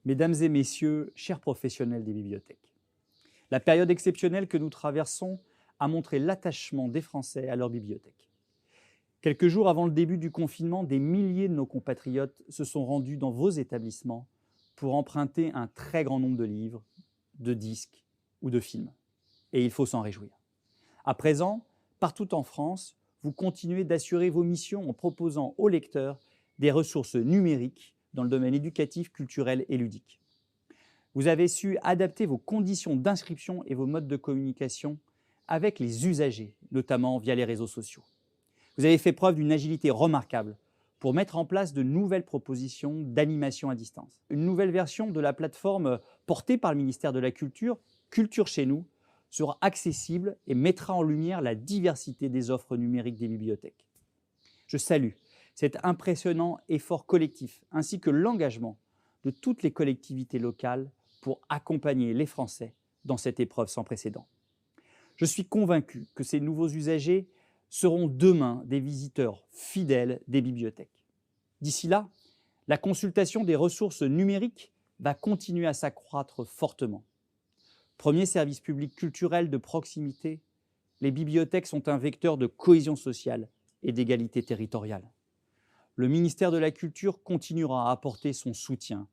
Mesdames et messieurs, chers professionnels des bibliothèques, la période exceptionnelle que nous traversons a montré l'attachement des Français à leur bibliothèque. Quelques jours avant le début du confinement, des milliers de nos compatriotes se sont rendus dans vos établissements pour emprunter un très grand nombre de livres, de disques ou de films. Et il faut s'en réjouir. À présent, partout en France, vous continuez d'assurer vos missions en proposant aux lecteurs des ressources numériques dans le domaine éducatif, culturel et ludique. Vous avez su adapter vos conditions d'inscription et vos modes de communication avec les usagers, notamment via les réseaux sociaux. Vous avez fait preuve d'une agilité remarquable pour mettre en place de nouvelles propositions d'animation à distance. Une nouvelle version de la plateforme portée par le ministère de la Culture, Culture chez nous, sera accessible et mettra en lumière la diversité des offres numériques des bibliothèques. Je salue cet impressionnant effort collectif ainsi que l'engagement de toutes les collectivités locales pour accompagner les Français dans cette épreuve sans précédent. Je suis convaincu que ces nouveaux usagers seront demain des visiteurs fidèles des bibliothèques. D'ici là, la consultation des ressources numériques va continuer à s'accroître fortement. Premier service public culturel de proximité, les bibliothèques sont un vecteur de cohésion sociale et d'égalité territoriale. Le ministère de la Culture continuera à apporter son soutien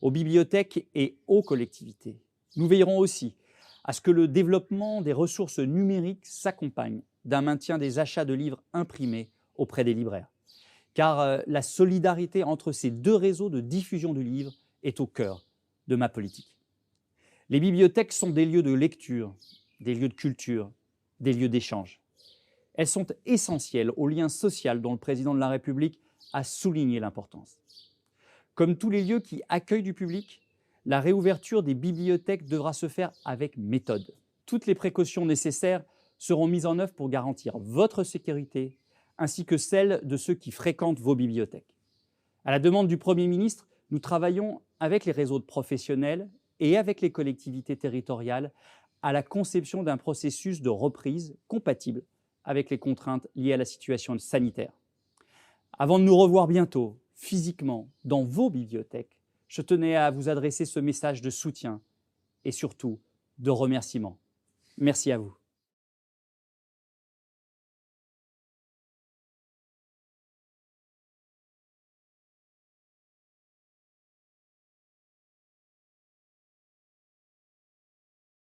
aux bibliothèques et aux collectivités. Nous veillerons aussi à ce que le développement des ressources numériques s'accompagne d'un maintien des achats de livres imprimés auprès des libraires. Car la solidarité entre ces deux réseaux de diffusion du livre est au cœur de ma politique. Les bibliothèques sont des lieux de lecture, des lieux de culture, des lieux d'échange. Elles sont essentielles au lien social dont le président de la République a souligné l'importance. Comme tous les lieux qui accueillent du public, la réouverture des bibliothèques devra se faire avec méthode. Toutes les précautions nécessaires seront mises en œuvre pour garantir votre sécurité ainsi que celle de ceux qui fréquentent vos bibliothèques. À la demande du Premier ministre, nous travaillons avec les réseaux de professionnels et avec les collectivités territoriales à la conception d'un processus de reprise compatible avec les contraintes liées à la situation sanitaire. Avant de nous revoir bientôt, physiquement, dans vos bibliothèques, je tenais à vous adresser ce message de soutien et surtout de remerciement. Merci à vous.